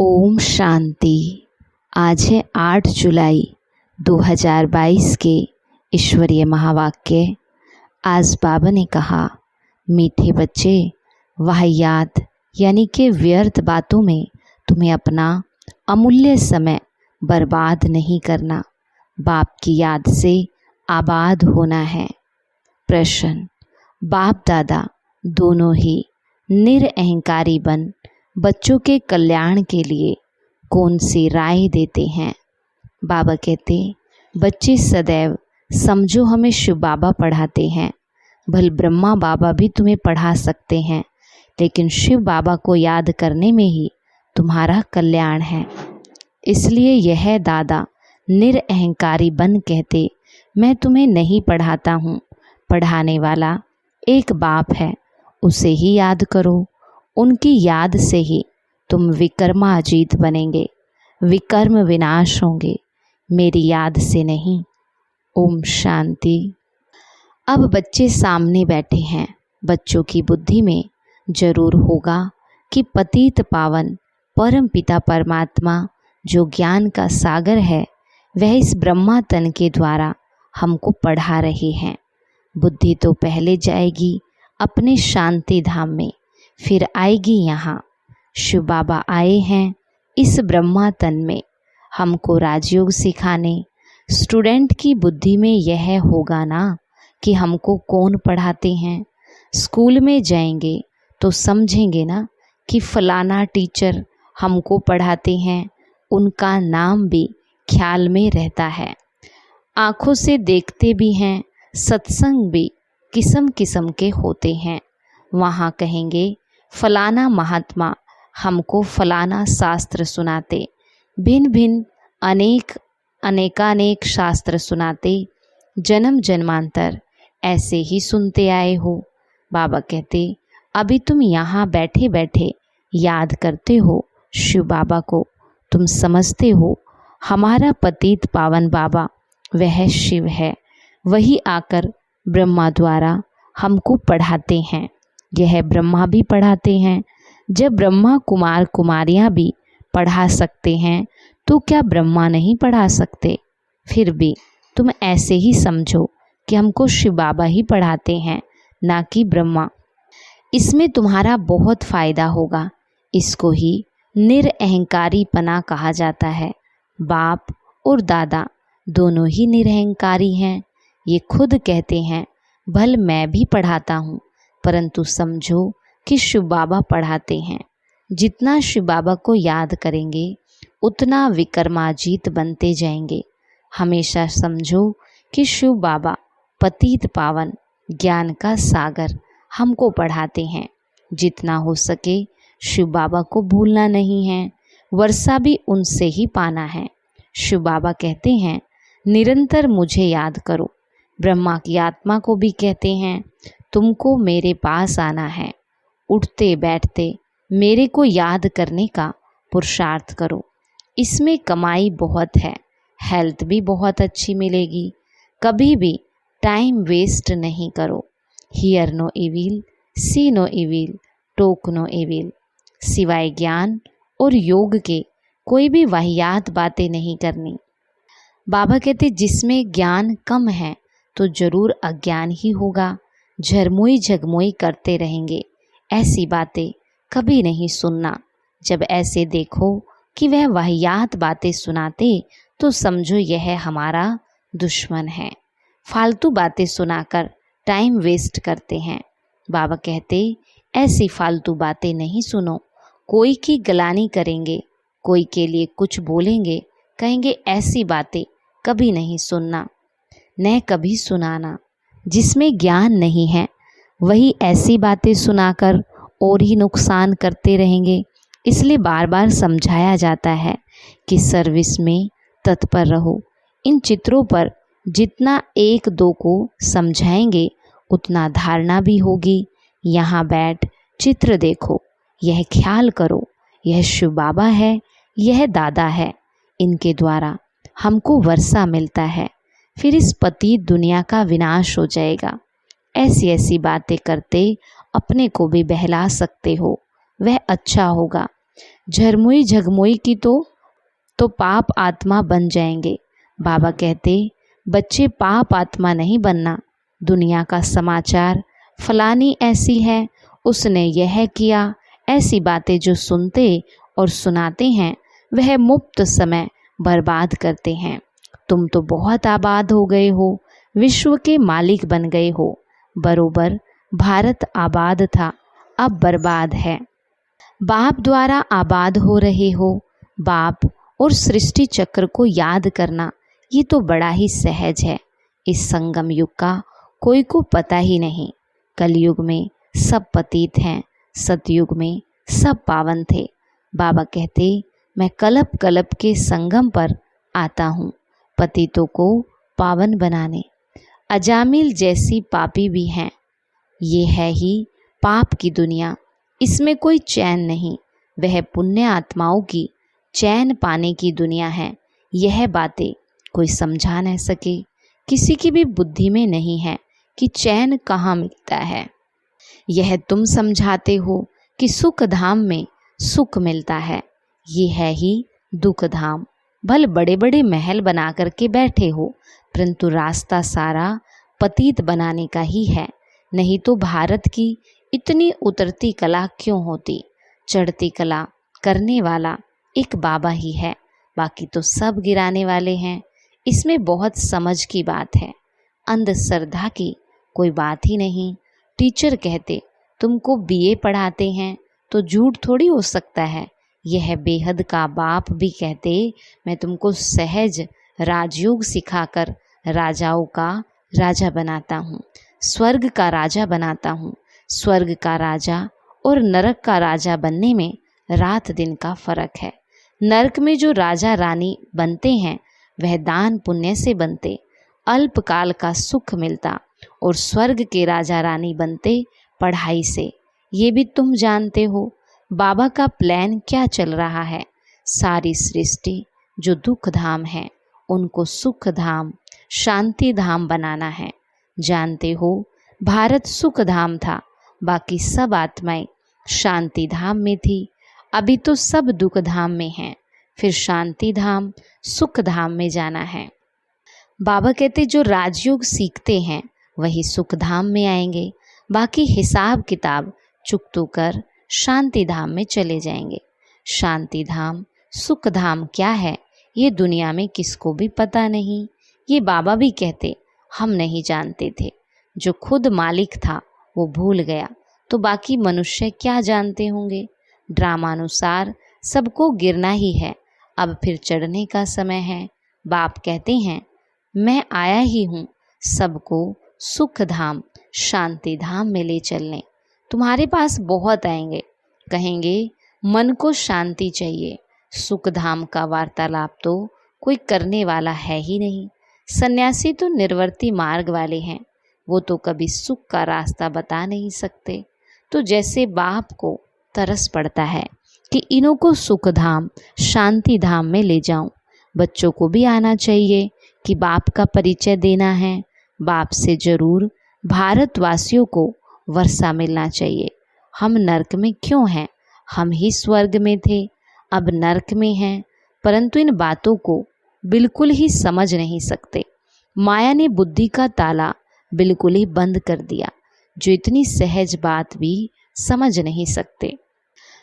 ओम शांति। आज है 8 जुलाई 2022 के ईश्वरीय महावाक्य। आज बाबा ने कहा, मीठे बच्चे, वाहियात यानी कि व्यर्थ बातों में तुम्हें अपना अमूल्य समय बर्बाद नहीं करना, बाप की याद से आबाद होना है। प्रश्न, बाप दादा दोनों ही निरअहंकारी बन बच्चों के कल्याण के लिए कौन सी राय देते हैं? बाबा कहते, बच्चे सदैव समझो हमें शिव बाबा पढ़ाते हैं। भल ब्रह्मा बाबा भी तुम्हें पढ़ा सकते हैं, लेकिन शिव बाबा को याद करने में ही तुम्हारा कल्याण है। इसलिए यह दादा निरअहंकारी बन कहते, मैं तुम्हें नहीं पढ़ाता हूँ, पढ़ाने वाला एक बाप है, उसे ही याद करो। उनकी याद से ही तुम विकर्माजीत बनेंगे, विकर्म विनाश होंगे, मेरी याद से नहीं। ओम शांति। अब बच्चे सामने बैठे हैं। बच्चों की बुद्धि में जरूर होगा कि पतित पावन परम पिता परमात्मा जो ज्ञान का सागर है, वह इस ब्रह्मा तन के द्वारा हमको पढ़ा रहे हैं। बुद्धि तो पहले जाएगी अपने शांति धाम में, फिर आएगी यहाँ। शिव बाबा आए हैं इस ब्रह्मा तन में हमको राजयोग सिखाने। स्टूडेंट की बुद्धि में यह होगा ना कि हमको कौन पढ़ाते हैं। स्कूल में जाएंगे तो समझेंगे ना कि फलाना टीचर हमको पढ़ाते हैं, उनका नाम भी ख्याल में रहता है। आँखों से देखते भी हैं, सत्संग भी किस्म किस्म के होते हैं। वहाँ कहेंगे फलाना महात्मा हमको फलाना शास्त्र सुनाते, भिन्न भिन्न अनेकानेक शास्त्र सुनाते, जन्म जन्मांतर ऐसे ही सुनते आए हो। बाबा कहते, अभी तुम यहाँ बैठे बैठे याद करते हो शिव बाबा को, तुम समझते हो हमारा पतित पावन बाबा वह शिव है, वही आकर ब्रह्मा द्वारा हमको पढ़ाते हैं। यह ब्रह्मा भी पढ़ाते हैं। जब ब्रह्मा कुमार कुमारियाँ भी पढ़ा सकते हैं तो क्या ब्रह्मा नहीं पढ़ा सकते? फिर भी तुम ऐसे ही समझो कि हमको शिव बाबा ही पढ़ाते हैं, ना कि ब्रह्मा। इसमें तुम्हारा बहुत फ़ायदा होगा। इसको ही निरअहंकारी पना कहा जाता है। बाप और दादा दोनों ही निरअहंकारी हैं। ये खुद कहते हैं, भल मैं भी पढ़ाता हूँ, परंतु समझो कि शिव बाबा पढ़ाते हैं। जितना शिव बाबा को याद करेंगे उतना विकर्माजीत बनते जाएंगे। हमेशा समझो कि शिव बाबा पतित पावन ज्ञान का सागर हमको पढ़ाते हैं। जितना हो सके शिव बाबा को भूलना नहीं है, वर्षा भी उनसे ही पाना है। शिव बाबा कहते हैं, निरंतर मुझे याद करो। ब्रह्मा की आत्मा को भी कहते हैं, तुमको मेरे पास आना है। उठते बैठते मेरे को याद करने का पुरुषार्थ करो। इसमें कमाई बहुत है, हेल्थ भी बहुत अच्छी मिलेगी। कभी भी टाइम वेस्ट नहीं करो। Hear no evil, see no evil, talk no evil. सिवाय ज्ञान और योग के कोई भी वाहियात बातें नहीं करनी। बाबा कहते, जिसमें ज्ञान कम है तो जरूर अज्ञान ही होगा। झरमोई झगमोई करते रहेंगे, ऐसी बातें कभी नहीं सुनना। जब ऐसे देखो कि वह वाहियात बातें सुनाते तो समझो यह हमारा दुश्मन है। फालतू बातें सुनाकर टाइम वेस्ट करते हैं। बाबा कहते, ऐसी फालतू बातें नहीं सुनो। कोई की गलानी करेंगे, कोई के लिए कुछ बोलेंगे, कहेंगे ऐसी बातें कभी नहीं सुनना, न कभी सुनाना। जिसमें ज्ञान नहीं है वही ऐसी बातें सुनाकर और ही नुकसान करते रहेंगे। इसलिए बार बार समझाया जाता है कि सर्विस में तत्पर रहो। इन चित्रों पर जितना एक दो को समझाएंगे उतना धारणा भी होगी। यहाँ बैठ चित्र देखो, यह ख्याल करो, यह शिव बाबा है, यह दादा है, इनके द्वारा हमको वर्षा मिलता है, फिर इस पतित दुनिया का विनाश हो जाएगा। ऐसी ऐसी बातें करते अपने को भी बहला सकते हो, वह अच्छा होगा। झरमुई झगमुई की तो पाप आत्मा बन जाएंगे। बाबा कहते बच्चे पाप आत्मा नहीं बनना। दुनिया का समाचार फलानी ऐसी है, उसने यह किया, ऐसी बातें जो सुनते और सुनाते हैं वह मुफ्त समय बर्बाद करते हैं। तुम तो बहुत आबाद हो गए हो, विश्व के मालिक बन गए हो। बरोबर भारत आबाद था, अब बर्बाद है। बाप द्वारा आबाद हो रहे हो। बाप और सृष्टि चक्र को याद करना ये तो बड़ा ही सहज है। इस संगम युग का कोई को पता ही नहीं। कलयुग में सब पतित हैं, सतयुग में सब पावन थे। बाबा कहते मैं कलप कलप के संगम पर आता हूँ, पतितों को पावन बनाने। अजामिल जैसी पापी भी हैं। ये है ही पाप की दुनिया, इसमें कोई चैन नहीं। वह पुण्य आत्माओं की चैन पाने की दुनिया है। यह बातें कोई समझा न सके, किसी की भी बुद्धि में नहीं है कि चैन कहाँ मिलता है। यह तुम समझाते हो कि सुख धाम में सुख मिलता है, ये है ही दुख धाम। भल बड़े बड़े महल बना करके बैठे हो, परंतु रास्ता सारा पतित बनाने का ही है। नहीं तो भारत की इतनी उतरती कला क्यों होती। चढ़ती कला करने वाला एक बाबा ही है, बाकी तो सब गिराने वाले हैं। इसमें बहुत समझ की बात है, अंधश्रद्धा की कोई बात ही नहीं। टीचर कहते तुमको बीए पढ़ाते हैं तो झूठ थोड़ी हो सकता है। यह बेहद का बाप भी कहते मैं तुमको सहज राजयोग सिखाकर राजाओं का राजा बनाता हूँ, स्वर्ग का राजा बनाता हूँ। स्वर्ग का राजा और नरक का राजा बनने में रात दिन का फर्क है। नरक में जो राजा रानी बनते हैं वह दान पुण्य से बनते, अल्पकाल का सुख मिलता, और स्वर्ग के राजा रानी बनते पढ़ाई से। ये भी तुम जानते हो बाबा का प्लान क्या चल रहा है। सारी सृष्टि जो दुख धाम है उनको सुख धाम शांति धाम बनाना है। जानते हो भारत सुख धाम था, बाकी सब आत्माएं शांति धाम में थी। अभी तो सब दुख धाम में हैं, फिर शांति धाम सुख धाम में जाना है। बाबा कहते जो राजयोग सीखते हैं वही सुख धाम में आएंगे, बाकी हिसाब किताब चुकतू कर शांति धाम में चले जाएंगे। शांति धाम सुख धाम क्या है ये दुनिया में किसको भी पता नहीं। ये बाबा भी कहते हम नहीं जानते थे। जो खुद मालिक था वो भूल गया तो बाकी मनुष्य क्या जानते होंगे। ड्रामानुसार सबको गिरना ही है, अब फिर चढ़ने का समय है। बाप कहते हैं मैं आया ही हूँ सबको सुख धाम शांति धाम में ले चलने। तुम्हारे पास बहुत आएंगे, कहेंगे मन को शांति चाहिए। सुख धाम का वार्तालाप तो कोई करने वाला है ही नहीं। सन्यासी तो निर्वर्ती मार्ग वाले हैं, वो तो कभी सुख का रास्ता बता नहीं सकते। तो जैसे बाप को तरस पड़ता है कि इन्हों को सुख धाम शांति धाम में ले जाऊं, बच्चों को भी आना चाहिए कि बाप का परिचय देना है। बाप से जरूर भारतवासियों को वर्षा मिलना चाहिए। हम नरक में क्यों हैं, हम ही स्वर्ग में थे, अब नरक में हैं, परंतु इन बातों को बिल्कुल ही समझ नहीं सकते। माया ने बुद्धि का ताला बिल्कुल ही बंद कर दिया, जो इतनी सहज बात भी समझ नहीं सकते।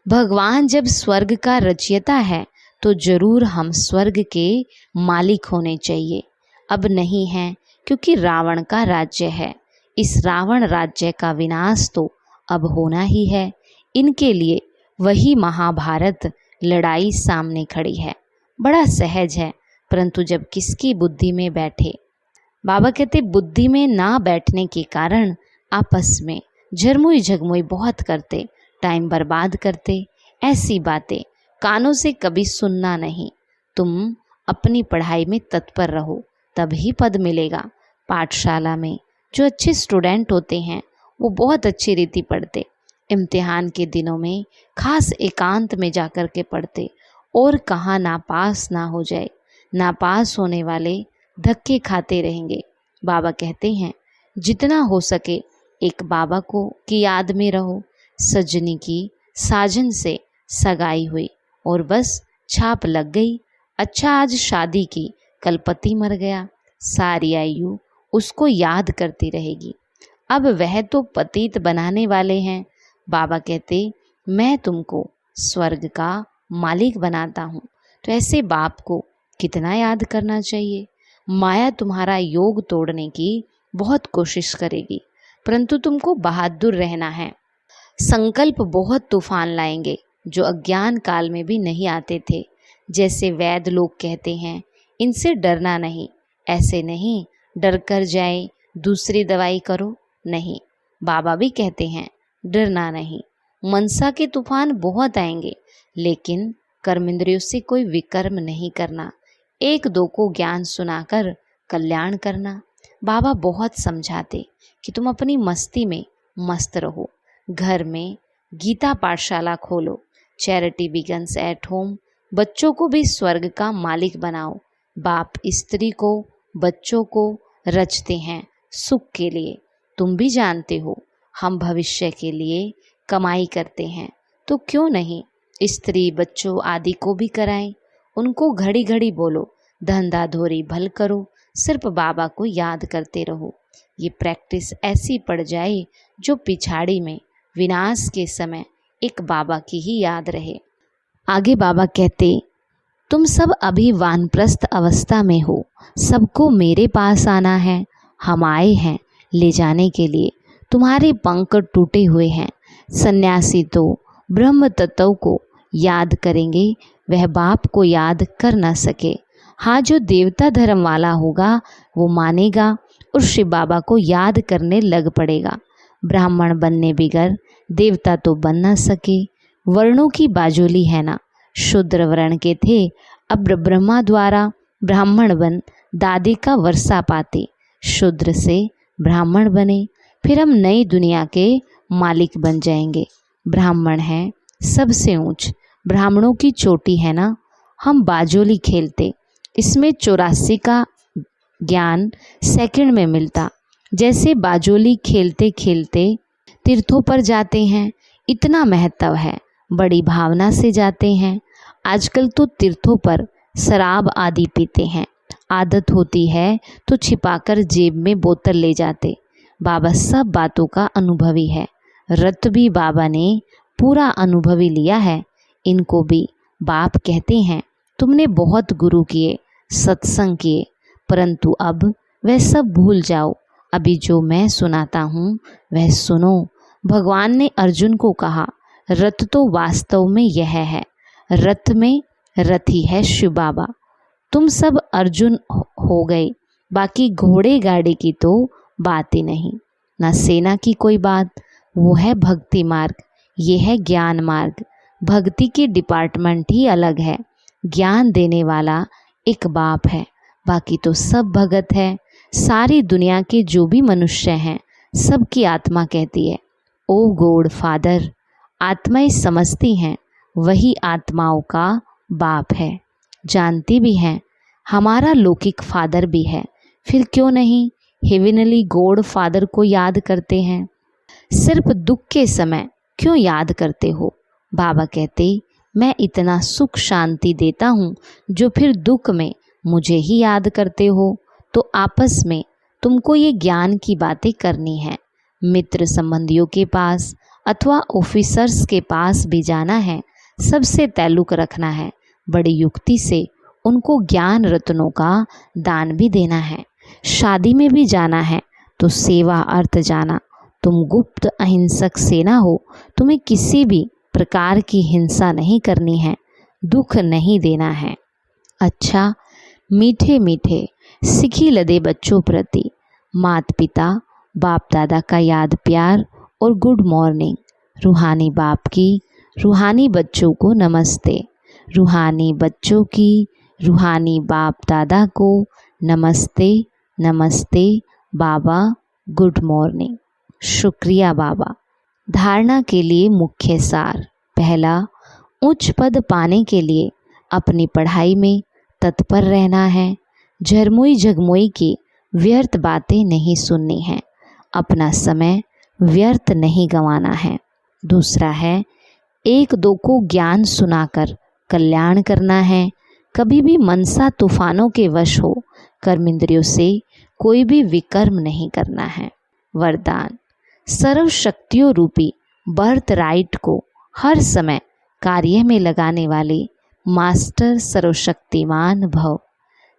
भगवान जब स्वर्ग का रचयिता है तो जरूर हम स्वर्ग के मालिक होने चाहिए। अब नहीं हैं क्योंकि रावण का राज्य है। इस रावण राज्य का विनाश तो अब होना ही है। इनके लिए वही महाभारत लड़ाई सामने खड़ी है। बड़ा सहज है, परंतु जब किसकी बुद्धि में बैठे। बाबा कहते बुद्धि में ना बैठने के कारण आपस में झरमुई झगमुई बहुत करते, टाइम बर्बाद करते। ऐसी बातें कानों से कभी सुनना नहीं। तुम अपनी पढ़ाई में तत्पर रहो, तभी पद मिलेगा। पाठशाला में जो अच्छे स्टूडेंट होते हैं वो बहुत अच्छी रीति पढ़ते, इम्तिहान के दिनों में खास एकांत में जाकर के पढ़ते, और कहाँ नापास ना हो जाए। नापास होने वाले धक्के खाते रहेंगे। बाबा कहते हैं जितना हो सके एक बाबा को की याद में रहो। सजनी की साजन से सगाई हुई, और बस छाप लग गई। अच्छा, आज शादी की, कल पति मर गया। सारी आयु उसको याद करती रहेगी। अब वह तो पतित बनाने वाले हैं। बाबा कहते, मैं तुमको स्वर्ग का मालिक बनाता हूँ। तो ऐसे बाप को कितना याद करना चाहिए। माया तुम्हारा योग तोड़ने की बहुत कोशिश करेगी, परंतु तुमको बहादुर रहना है। संकल्प बहुत तूफान लाएंगे जो अज्ञान काल में भी नहीं आते थे। जैसे वैद्य लोग कहते हैं, इनसे डरना नहीं। ऐसे नहीं डर कर जाए दूसरी दवाई करो, नहीं। बाबा भी कहते हैं डरना नहीं। मनसा के तूफान बहुत आएंगे, लेकिन कर्मेंद्रियों से कोई विकर्म नहीं करना। एक दो को ज्ञान सुनाकर कल्याण करना। बाबा बहुत समझाते कि तुम अपनी मस्ती में मस्त रहो। घर में गीता पाठशाला खोलो। Charity begins at home. बच्चों को भी स्वर्ग का मालिक बनाओ। बाप स्त्री को, बच्चों को रचते हैं सुख के लिए। तुम भी जानते हो हम भविष्य के लिए कमाई करते हैं, तो क्यों नहीं स्त्री बच्चों आदि को भी कराएं। उनको घड़ी घड़ी बोलो, धंधा धोरी भल करो, सिर्फ बाबा को याद करते रहो। ये प्रैक्टिस ऐसी पड़ जाए जो पिछाड़ी में विनाश के समय एक बाबा की ही याद रहे। आगे बाबा कहते, तुम सब अभी वानप्रस्थ अवस्था में हो। सबको मेरे पास आना है। हम आए हैं ले जाने के लिए। तुम्हारे पंख टूटे हुए हैं। सन्यासी तो ब्रह्म तत्व को याद करेंगे, वह बाप को याद कर ना सके। हाँ, जो देवता धर्म वाला होगा वो मानेगा और शिव बाबा को याद करने लग पड़ेगा। ब्राह्मण बनने बिगर देवता तो बन ना सके। वर्णों की बाजोली है ना। शूद्र वर्ण के थे, अब ब्रह्मा द्वारा ब्राह्मण बन दादी का वर्षा पाते। शूद्र से ब्राह्मण बने, फिर हम नई दुनिया के मालिक बन जाएंगे। ब्राह्मण है सबसे ऊंच, ब्राह्मणों की चोटी है ना। हम बाजोली खेलते, इसमें 84 का ज्ञान सेकंड में मिलता। जैसे बाजोली खेलते खेलते तीर्थों पर जाते हैं, इतना महत्व है। बड़ी भावना से जाते हैं। आजकल तो तीर्थों पर शराब आदि पीते हैं। आदत होती है तो छिपाकर जेब में बोतल ले जाते। बाबा सब बातों का अनुभवी है। रत भी बाबा ने पूरा अनुभवी लिया है। इनको भी बाप कहते हैं, तुमने बहुत गुरु किए, सत्संग किए, परंतु अब वह सब भूल जाओ। अभी जो मैं सुनाता हूँ वह सुनो। भगवान ने अर्जुन को कहा, रथ तो वास्तव में यह है। रथ में रथी है शिव बाबा। तुम सब अर्जुन हो गए, बाकी घोड़े गाड़ी की तो बात ही नहीं, ना सेना की कोई बात। वो है भक्ति मार्ग, ये है ज्ञान मार्ग। भक्ति की डिपार्टमेंट ही अलग है। ज्ञान देने वाला एक बाप है, बाकी तो सब भगत है। सारी दुनिया के जो भी मनुष्य हैं, सबकी आत्मा कहती है, ओ गॉड फादर। आत्माएं समझती हैं वही आत्माओं का बाप है। जानती भी हैं हमारा लौकिक फादर भी है, फिर क्यों नहीं हेवनली गॉड फादर को याद करते हैं। सिर्फ दुख के समय क्यों याद करते हो। बाबा कहते, मैं इतना सुख शांति देता हूँ, जो फिर दुख में मुझे ही याद करते हो। तो आपस में तुमको ये ज्ञान की बातें करनी है। मित्र संबंधियों के पास अथवा ऑफिसर्स के पास भी जाना है, सबसे ताल्लुक रखना है। बड़ी युक्ति से उनको ज्ञान रत्नों का दान भी देना है। शादी में भी जाना है तो सेवा अर्थ जाना। तुम गुप्त अहिंसक सेना हो, तुम्हें किसी भी प्रकार की हिंसा नहीं करनी है, दुख नहीं देना है। अच्छा, मीठे मीठे सिखी लदे बच्चों प्रति माता पिता बाप दादा का याद प्यार और गुड मॉर्निंग। रूहानी बाप की रूहानी बच्चों को नमस्ते। रूहानी बच्चों की रूहानी बाप दादा को नमस्ते नमस्ते। बाबा गुड मॉर्निंग। शुक्रिया बाबा। धारणा के लिए मुख्य सार। पहला, उच्च पद पाने के लिए अपनी पढ़ाई में तत्पर रहना है। झरमुई झगमुई की व्यर्थ बातें नहीं सुननी है। अपना समय व्यर्थ नहीं गंवाना है। दूसरा है, एक दो को ज्ञान सुनाकर कल्याण करना है, कभी भी मनसा तूफानों के वश हो कर्मेंद्रियों से कोई भी विकर्म नहीं करना है। वरदान, सर्व शक्तियों रूपी बर्थ राइट को हर समय कार्य में लगाने वाले मास्टर सर्वशक्तिमान भव।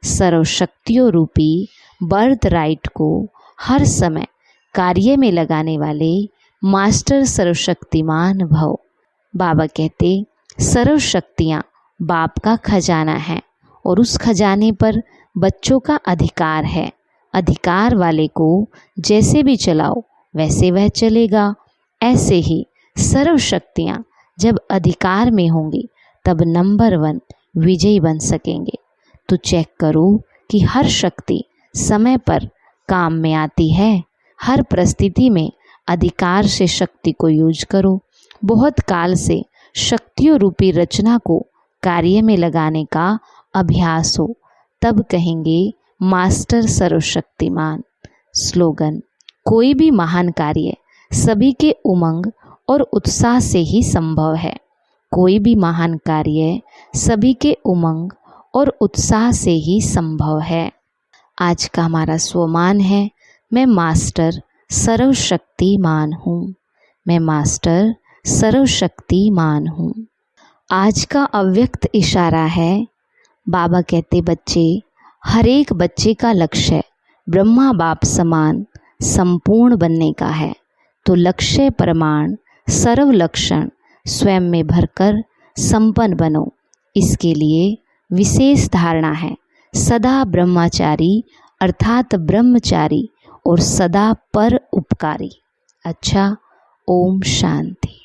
सर्वशक्तियों रूपी बर्थ राइट को हर समय कार्य में लगाने वाले मास्टर सर्वशक्तिमान भव। बाबा कहते सर्व शक्तियाँ बाप का खजाना है और उस खजाने पर बच्चों का अधिकार है। अधिकार वाले को जैसे भी चलाओ वैसे वह चलेगा। ऐसे ही सर्व शक्तियाँ जब अधिकार में होंगी तब नंबर 1 विजयी बन सकेंगे। तो चेक करो कि हर शक्ति समय पर काम में आती है। हर परिस्थिति में अधिकार से शक्ति को यूज करो। बहुत काल से शक्तियों रूपी रचना को कार्य में लगाने का अभ्यास हो, तब कहेंगे मास्टर सर्वशक्तिमान। स्लोगन, कोई भी महान कार्य सभी के उमंग और उत्साह से ही संभव है। कोई भी महान कार्य सभी के उमंग और उत्साह से ही संभव है। आज का हमारा स्वमान है, मैं मास्टर सर्वशक्तिमान हूँ। मैं मास्टर सर्वशक्तिमान हूँ। आज का अव्यक्त इशारा है, बाबा कहते बच्चे, हर एक बच्चे का लक्ष्य ब्रह्मा बाप समान संपूर्ण बनने का है। तो लक्ष्य प्रमाण सर्व लक्षण स्वयं में भरकर संपन्न बनो। इसके लिए विशेष धारणा है, सदा ब्रह्मचारी अर्थात ब्रह्मचारी और सदा पर उपकारी। अच्छा, ओम शांति।